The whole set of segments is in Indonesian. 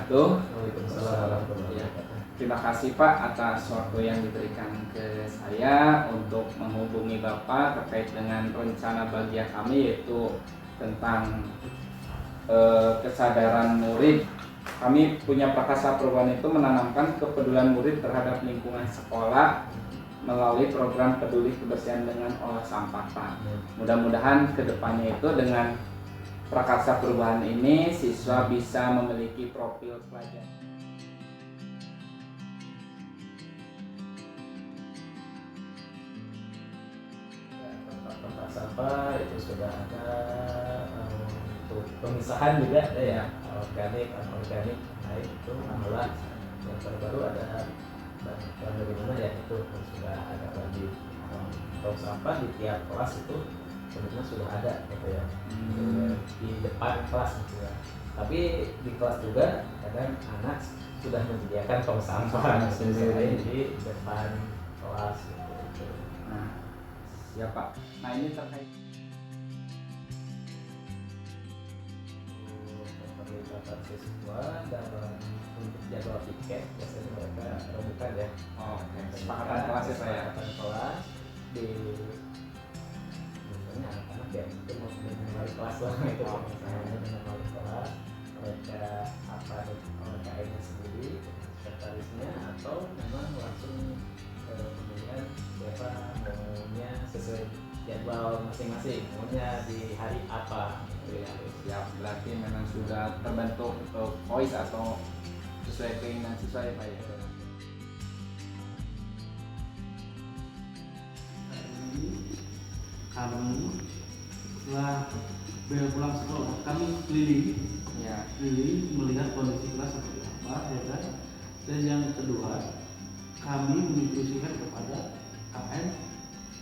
wabarakatuh. Waalaikumsalam warahmatullahi Ya, wabarakatuh. terima kasih Pak atas waktu yang diberikan ke saya untuk menghubungi Bapak terkait dengan rencana bagian kami, yaitu tentang kesadaran murid. Kami punya Prakasa Perubahan itu menanamkan kepedulian murid terhadap lingkungan sekolah melalui program peduli kebersihan dengan olah sampah Pak. Mudah-mudahan kedepannya itu dengan Prakasa Perubahan ini siswa bisa memiliki profil pelajar. Tempat sampah itu sudah ada, untuk pemisahan juga ada ya, organik, anorganik. Nah itu alhamdulillah yang terbaru ada bantuan dari mana ya, itu sudah ada bagi tong sampah di tiap kelas itu sebenarnya sudah ada gitu ya, di depan kelas gitu ya. Tapi di kelas juga kadang anak sudah menyediakan tong sampah sendiri di depan kelas gitu. Nah, siap Pak. Nah ini terkait perlibatan siswa dalam untuk jadwal tiket, biasanya mereka rebukan ya. Oke, kesepakatan kelas ya Pak ya. Kesepakatan kelas di misalnya anak-anak ya itu mau dengan wali kelas lah itu, misalnya dengan wali kelas mereka apa KM-nya sendiri, sekretarisnya, atau memang langsung pemilihan siapa maunya sesuai jadwal masing-masing, maunya di hari apa gitu ya. Siap, berarti memang sudah terbentuk voice atau sesuai keinginan siswa ya Pak ya. Kami setelah pulang sekolah kami keliling melihat kondisi kelas seperti apa ya kan. Dan yang kedua, kami menginstruksikan kepada KM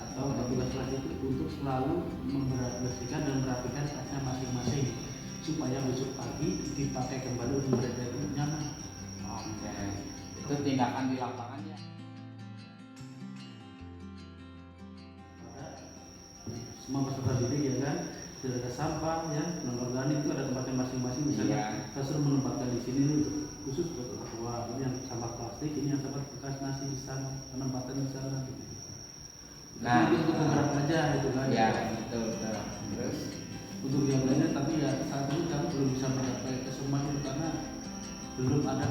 atau petugas kelas itu untuk selalu membersihkan dan merapikan kelasnya masing-masing supaya besok pagi dipakai kembali untuk mereka itu nyaman. Oke, itu tindakan di lapangan ya. Semua peserta didik ya kan, tidak ada sampah ya, non-organik itu ada tempatnya masing-masing. Misalnya kita suruh menempatkan di sini untuk khusus buat orang tua, ini yang sampah plastik, ini yang sampah bekas nasi di sana, penempatan di sana gitu. Nah, itu untuk beberapa aja itu kan. Ya, betul. Terus untuk yang lainnya, tapi ya saat ini kami belum bisa mencapai ke semua itu karena belum ada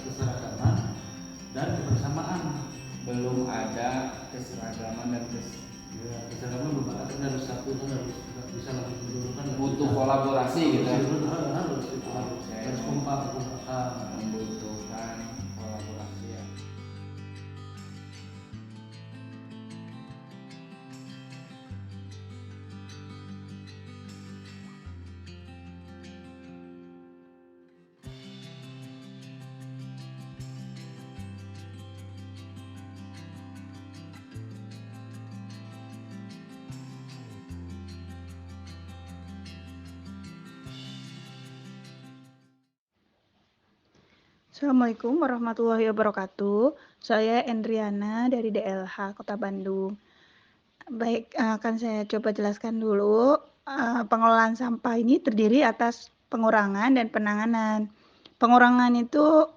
keseragaman dan kebersamaan. belum ada keseragaman dan Ya, keseragaman belum ada, tapi harus satu kan, harus bisa langsung didulukan. butuh kolaborasi gitu. Harus kompak. Membutuhkan kolaborasi ya. Assalamualaikum warahmatullahi wabarakatuh. Saya Endriana dari DLH Kota Bandung. Baik, akan saya coba jelaskan dulu. Pengelolaan sampah ini terdiri atas pengurangan dan penanganan. Pengurangan itu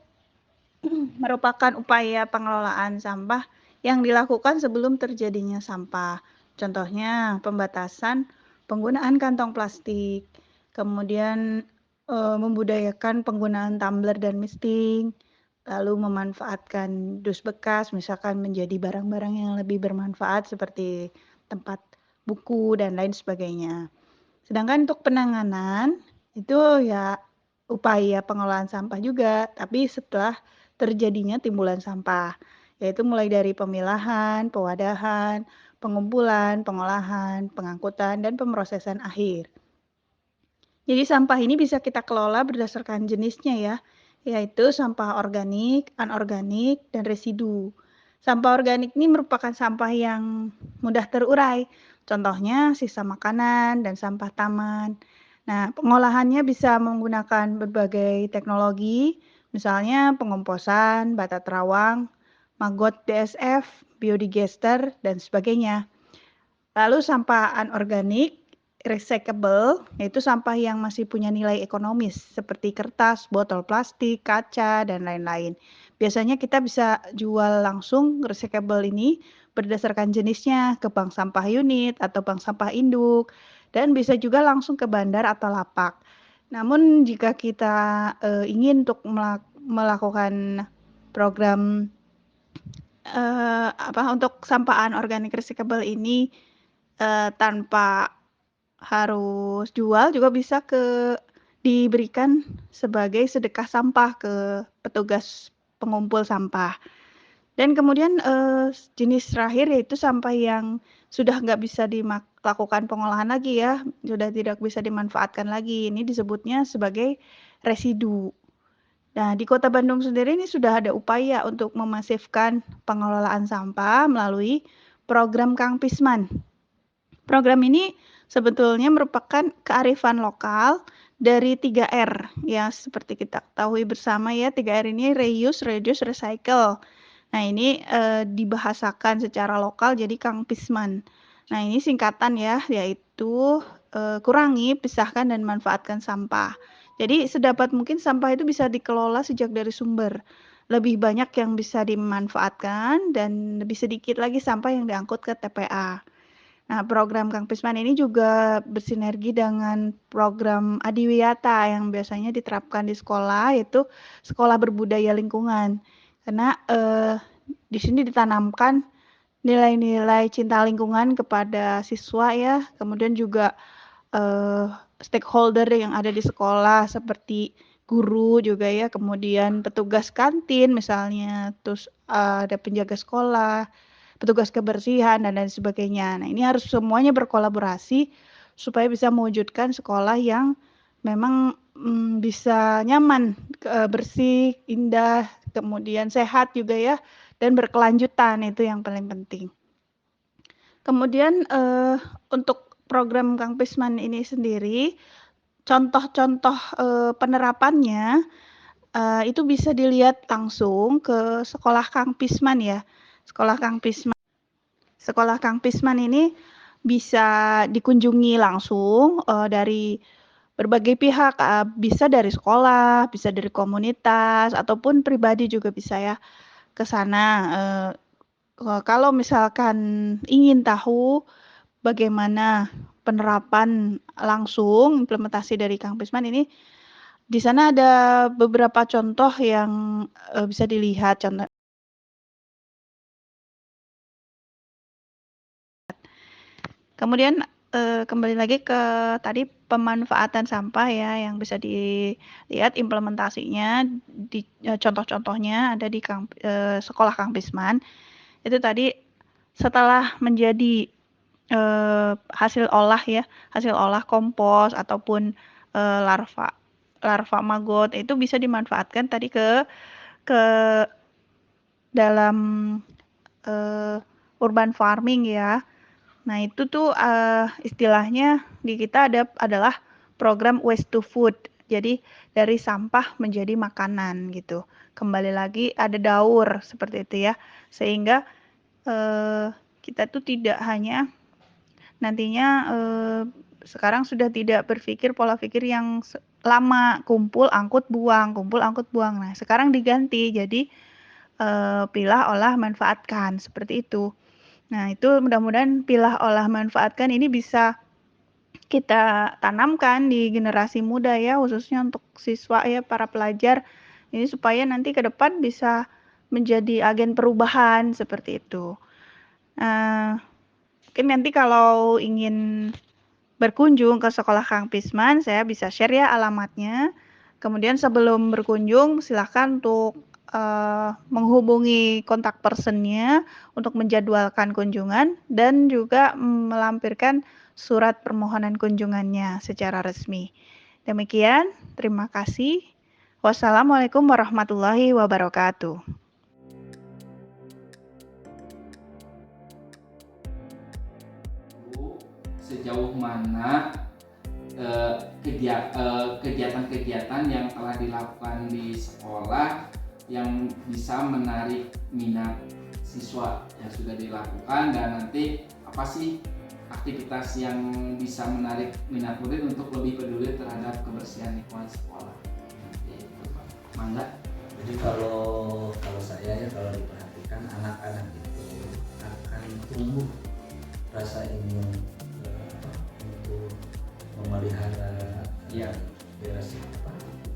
merupakan upaya pengelolaan sampah yang dilakukan sebelum terjadinya sampah. Contohnya, pembatasan penggunaan kantong plastik, kemudian membudayakan penggunaan tumbler dan misting, lalu memanfaatkan dus bekas misalkan menjadi barang-barang yang lebih bermanfaat seperti tempat buku dan lain sebagainya. Sedangkan untuk penanganan itu ya upaya pengelolaan sampah juga, tapi setelah terjadinya timbulan sampah, yaitu mulai dari pemilahan, pewadahan, pengumpulan, pengolahan, pengangkutan, dan pemrosesan akhir. Jadi sampah ini bisa kita kelola berdasarkan jenisnya ya, yaitu sampah organik, anorganik, dan residu. Sampah organik ini merupakan sampah yang mudah terurai, contohnya sisa makanan dan sampah taman. Nah, pengolahannya bisa menggunakan berbagai teknologi, misalnya pengomposan, bata terawang, maggot DSF, biodigester, dan sebagainya. Lalu sampah anorganik recyclable, yaitu sampah yang masih punya nilai ekonomis seperti kertas, botol plastik, kaca, dan lain-lain. Biasanya kita bisa jual langsung recyclable ini berdasarkan jenisnya ke bank sampah unit atau bank sampah induk, dan bisa juga langsung ke bandar atau lapak. Namun jika kita ingin untuk melakukan program untuk sampah anorganik recyclable ini tanpa harus jual, juga bisa diberikan sebagai sedekah sampah ke petugas pengumpul sampah. Dan kemudian jenis terakhir yaitu sampah yang sudah nggak bisa dilakukan pengolahan lagi ya, sudah tidak bisa dimanfaatkan lagi. Ini disebutnya sebagai residu. Nah, di Kota Bandung sendiri ini sudah ada upaya untuk memasifkan pengelolaan sampah melalui program Kang Pisman. Program ini sebetulnya merupakan kearifan lokal dari 3R ya, seperti kita ketahui bersama ya, 3R ini reuse, reduce, recycle. Nah, ini dibahasakan secara lokal jadi Kang Pisman. Nah, ini singkatan ya, yaitu kurangi, pisahkan, dan manfaatkan sampah. Jadi sedapat mungkin sampah itu bisa dikelola sejak dari sumber. Lebih banyak yang bisa dimanfaatkan dan lebih sedikit lagi sampah yang diangkut ke TPA. Nah, program Kang Pisman ini juga bersinergi dengan program Adiwiyata yang biasanya diterapkan di sekolah, yaitu sekolah berbudaya lingkungan. Karena di sini ditanamkan nilai-nilai cinta lingkungan kepada siswa ya, kemudian juga stakeholder yang ada di sekolah seperti guru juga ya, kemudian petugas kantin misalnya, terus ada penjaga sekolah, petugas kebersihan, dan lain sebagainya. Nah, ini harus semuanya berkolaborasi supaya bisa mewujudkan sekolah yang memang bisa nyaman, bersih, indah, kemudian sehat juga ya, dan berkelanjutan, itu yang paling penting. Kemudian untuk program Kang Pisman ini sendiri, contoh-contoh penerapannya itu bisa dilihat langsung ke sekolah Kang Pisman ya. Sekolah Kang Pisman ini bisa dikunjungi langsung dari berbagai pihak, bisa dari sekolah, bisa dari komunitas, ataupun pribadi juga bisa ya ke sana. Kalau misalkan ingin tahu bagaimana penerapan langsung implementasi dari Kang Pisman ini, di sana ada beberapa contoh yang bisa dilihat. Kemudian kembali lagi ke tadi pemanfaatan sampah ya, yang bisa dilihat implementasinya di contoh-contohnya ada di sekolah Kang Pisman. Itu tadi setelah menjadi hasil olah kompos ataupun larva maggot, itu bisa dimanfaatkan tadi ke dalam urban farming ya. Nah, itu tuh istilahnya di kita adalah program waste to food. Jadi dari sampah menjadi makanan gitu. Kembali lagi ada daur seperti itu ya. Sehingga kita tuh tidak hanya nantinya sekarang sudah tidak berpikir pola pikir yang lama, kumpul angkut buang. Nah, sekarang diganti jadi pilah, olah, manfaatkan seperti itu. Nah, itu mudah-mudahan pilah, olah, manfaatkan ini bisa kita tanamkan di generasi muda ya, khususnya untuk siswa ya, para pelajar. Ini supaya nanti ke depan bisa menjadi agen perubahan seperti itu. Mungkin nanti kalau ingin berkunjung ke sekolah Kang Pisman, saya bisa share ya alamatnya. Kemudian sebelum berkunjung, silakan untuk menghubungi kontak personnya untuk menjadwalkan kunjungan dan juga melampirkan surat permohonan kunjungannya secara resmi. Demikian, terima kasih. Wassalamualaikum warahmatullahi wabarakatuh. Sejauh mana kegiatan-kegiatan yang telah dilakukan di sekolah yang bisa menarik minat siswa yang sudah dilakukan, dan nanti apa sih aktivitas yang bisa menarik minat murid untuk lebih peduli terhadap kebersihan lingkungan sekolah. Gitu, Pak. Mangga. Jadi kalau saya ya, kalau diperhatikan anak-anak itu akan tumbuh rasa ingin untuk memelihara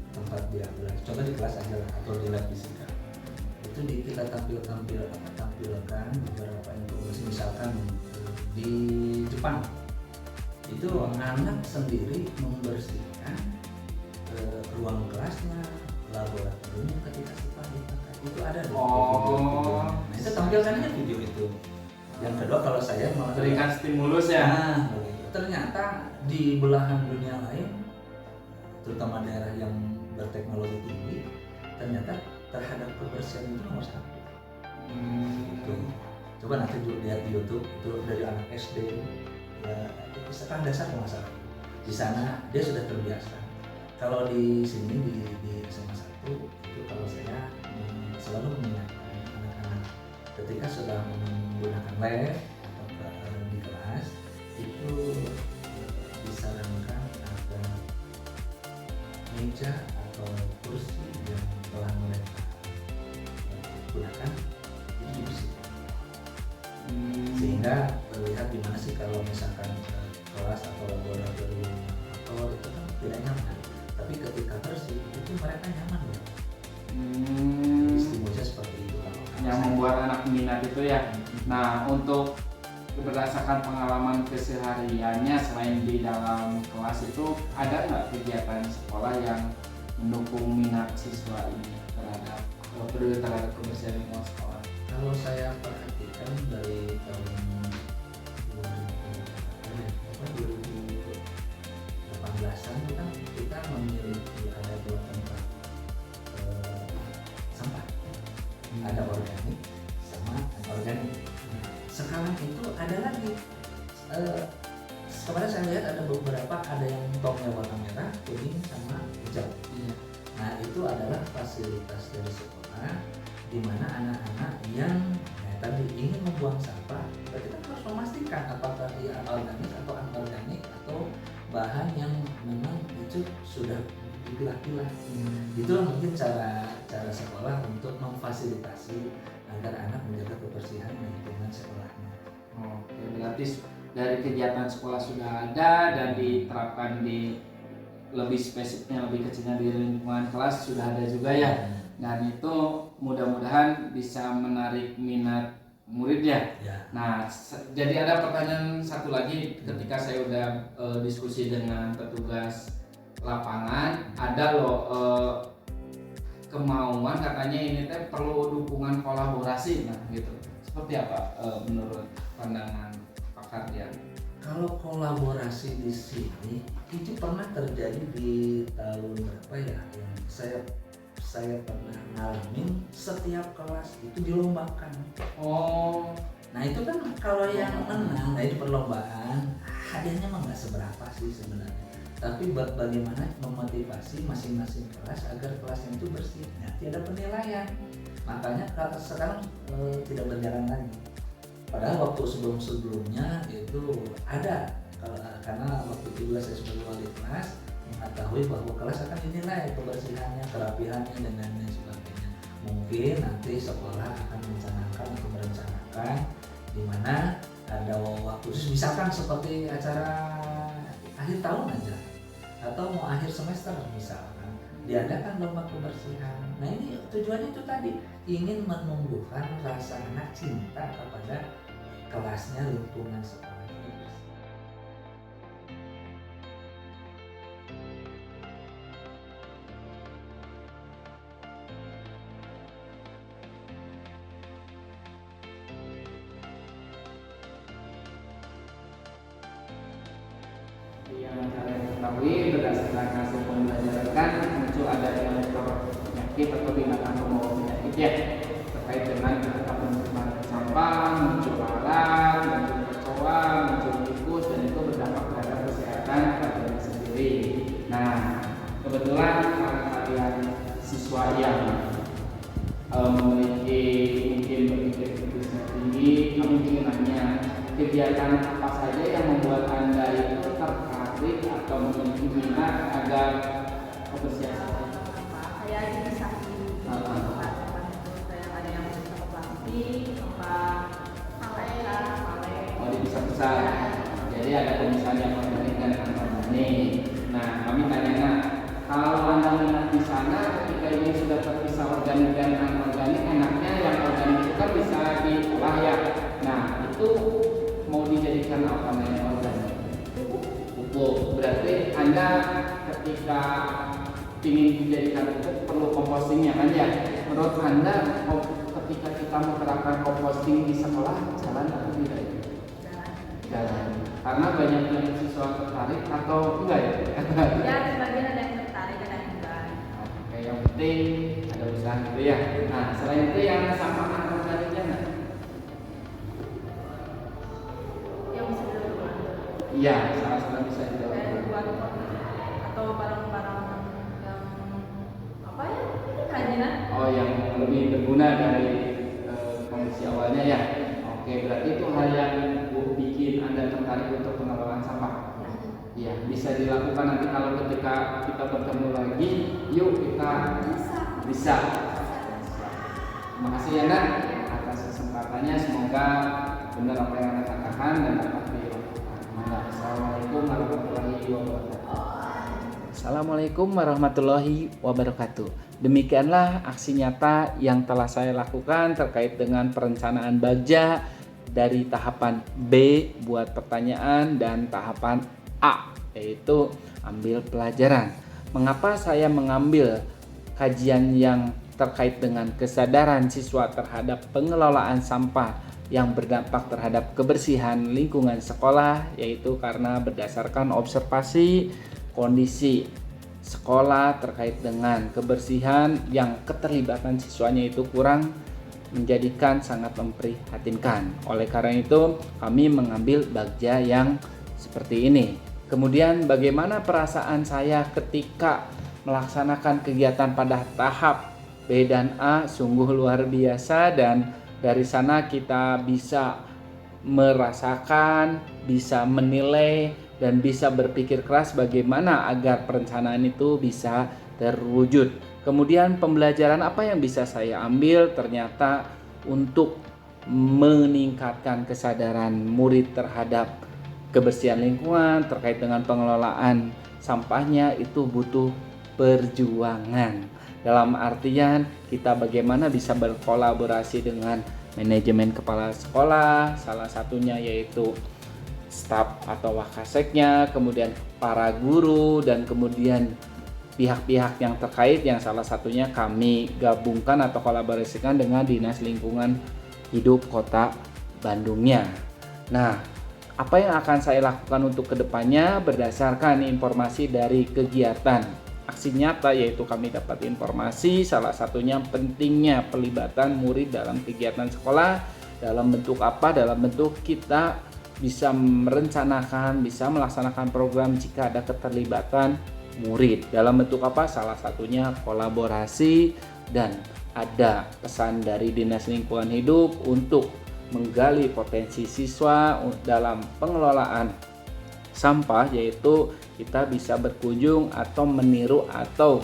tempat dia belajar. Coba di kelas aja lah, atau di lab fisika. Itu kita tampilkan beberapa informasi, misalkan di Jepang itu anak sendiri membersihkan ruang kelasnya, laboratoriumnya ketika setelah dipakai. Itu ada video. Nah, itu tampilkan aja video itu. Yang kedua, kalau saya memberikan stimulus ya. Nah, ternyata di belahan dunia lain, terutama daerah yang berteknologi tinggi, ternyata terhadap kebersihan itu nomor 1. Gitu. Coba nanti lihat di YouTube, itu dari anak SD ya, sekarang dasar masalah. Di sana dia sudah terbiasa. Kalau di sini di SMA 1 itu, kalau saya selalu mengingatkan anak-anak ketika sudah menggunakan lab atau di kelas itu disarankan agar meja atau kursi yang telah mereka gunakan itu dibersihkan. Sehingga terlihat gimana sih kalau misalkan kelas atau laboratorium atau itu kan tidak nyaman, tapi ketika bersih itu mereka nyaman ya. Stimulusnya seperti itu yang membuat anak minat itu ya. Nah, untuk berdasarkan pengalaman kesehariannya selain di dalam kelas itu, ada nggak kegiatan sekolah yang mendukung minat siswa ini terhadap kebersihan lingkungan sekolah? Kalau saya perhatikan dari tahun 2018-an itu kan kita memiliki ada 2 tempat sampah, ada organik sama anorganik. Sekarang itu ada lagi, kemarin saya lihat ada beberapa, ada yang tongnya warna merah, kuning sama hijau. Nah, itu adalah fasilitas dari sekolah di mana anak-anak yang tadi ingin membuang sampah, berarti kita harus memastikan apakah ia organik atau anorganik atau bahan yang memang itu sudah dipilah-pilah. Itulah mungkin cara sekolah untuk memfasilitasi agar anak menjaga kebersihan lingkungan sekolahnya. Oke, berarti dari kegiatan sekolah sudah ada dan diterapkan di lebih spesifiknya, lebih kecilnya di lingkungan kelas sudah ada juga ya. Dan itu mudah-mudahan bisa menarik minat murid ya. Nah, jadi ada pertanyaan satu lagi ketika saya udah diskusi dengan petugas lapangan, ada loh kemauan katanya ini teh perlu dukungan kolaborasi, nah gitu. Seperti apa menurut pandangan pakar dia? Kalau kolaborasi di sini itu pernah terjadi di tahun berapa ya? Yang saya pernah ngalamin setiap kelas itu dilombakan. Oh, nah itu kan kalau yang menang dari perlombaan hadiahnya mah nggak seberapa sih sebenarnya. Tapi bagaimana memotivasi masing-masing kelas agar kelasnya itu bersih. Nah, tidak penilaian. Makanya sekarang tidak berjalan lagi. Padahal waktu sebelumnya itu ada, karena waktu itu juga saya sebagai wali kelas mengetahui bahwa kelas akan dinilai kebersihannya, kerapihannya dan lain sebagainya. Mungkin nanti sekolah akan mencanangkan atau merencanakan di mana ada waktu khusus, misalkan seperti acara akhir tahun aja atau mau akhir semester misalkan diadakan lomba kebersihan. Nah, ini tujuannya itu tadi ingin menumbuhkan rasa anak cinta kepada kelasnya, lingkungan sekolah. Yang kalian ketahui berdasarkan hasil pembelajaran muncul adanya faktor penyakit atau binatang pembawa penyakit ya, terkait dengan penerimaan sampah, muncul lalat, muncul kecoa, muncul tikus, dan itu berdampak terhadap kesehatan kalian sendiri. Nah, kebetulan kalian siswa yang memiliki mungkin berpikir kritisnya tinggi, kami ingin nanya kegiatan apa saja saja yang membuat Anda itu tertarik atau memiliki minat agar kebersihan sampah? Saya bisa di tempat itu saya ada yang sampah plastik, sampah Oh, dipisah-pisah. Jadi ada pemisahan yang organik dan anorganik. Nah, kami tanya, kalau Anda minat di sana, ketika ini sudah terpisah organik dan anorganik, enaknya yang organik itu kan bisa diolah ya. Nah, itu mau dijadikan apa namanya organik? Pupuk. Berarti Anda ketika ingin dijadikan pupuk perlu compostingnya kan ya? Menurut Anda ketika kita menerapkan composting di sekolah jalan atau tidak? Jalan. Karena banyak yang siswa tertarik atau enggak ya? Ya, sebagian ada yang tertarik, ada yang enggak. Oke, yang penting ada usaha gitu ya. Nah, selain itu yang sampah anorganiknya enggak? Yang bisa dilakukan. Iya, salah bisa Kayak dilakukan. buat atau barang-barang yang apa ya? Kerajinan. Oh, yang lebih berguna dari kondisi awalnya ya. Oke, berarti itu hal yang bikin Anda tertarik untuk pengelolaan sampah. Iya, bisa dilakukan nanti kalau ketika kita bertemu lagi, yuk kita bisa. Terima kasih ya Nak atas kesempatannya, semoga benar apa yang Anda katakan dan dapat dilakukan. Assalamualaikum warahmatullahi wabarakatuh. Assalamualaikum warahmatullahi wabarakatuh. Demikianlah aksi nyata yang telah saya lakukan terkait dengan perencanaan Bagja dari tahapan B buat pertanyaan dan tahapan A yaitu ambil pelajaran. Mengapa saya mengambil kajian yang terkait dengan kesadaran siswa terhadap pengelolaan sampah yang berdampak terhadap kebersihan lingkungan sekolah, yaitu karena berdasarkan observasi kondisi sekolah terkait dengan kebersihan yang keterlibatan siswanya itu kurang, menjadikan sangat memprihatinkan. Oleh karena itu kami mengambil Bagja yang seperti ini. Kemudian bagaimana perasaan saya ketika melaksanakan kegiatan pada tahap B dan A, sungguh luar biasa, dan dari sana kita bisa merasakan, bisa menilai, dan bisa berpikir keras bagaimana agar perencanaan itu bisa terwujud. Kemudian pembelajaran apa yang bisa saya ambil? Ternyata untuk meningkatkan kesadaran murid terhadap kebersihan lingkungan terkait dengan pengelolaan sampahnya itu butuh perjuangan. Dalam artian kita bagaimana bisa berkolaborasi dengan manajemen kepala sekolah, salah satunya yaitu staf atau wakaseknya, kemudian para guru, dan kemudian pihak-pihak yang terkait yang salah satunya kami gabungkan atau kolaborasikan dengan Dinas Lingkungan Hidup Kota Bandungnya. Nah, apa yang akan saya lakukan untuk kedepannya berdasarkan informasi dari kegiatan aksi nyata, yaitu kami dapat informasi salah satunya pentingnya pelibatan murid dalam kegiatan sekolah. Dalam bentuk apa? Dalam bentuk kita bisa merencanakan, bisa melaksanakan program jika ada keterlibatan murid. Dalam bentuk apa? Salah satunya kolaborasi, dan ada pesan dari Dinas Lingkungan Hidup untuk menggali potensi siswa dalam pengelolaan sampah, yaitu kita bisa berkunjung atau meniru atau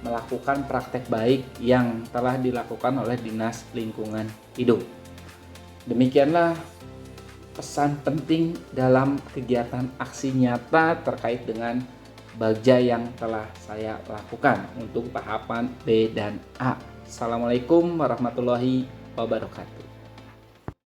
melakukan praktek baik yang telah dilakukan oleh Dinas Lingkungan Hidup. Demikianlah pesan penting dalam kegiatan aksi nyata terkait dengan Bagja yang telah saya lakukan untuk tahapan B dan A. Assalamualaikum warahmatullahi wabarakatuh.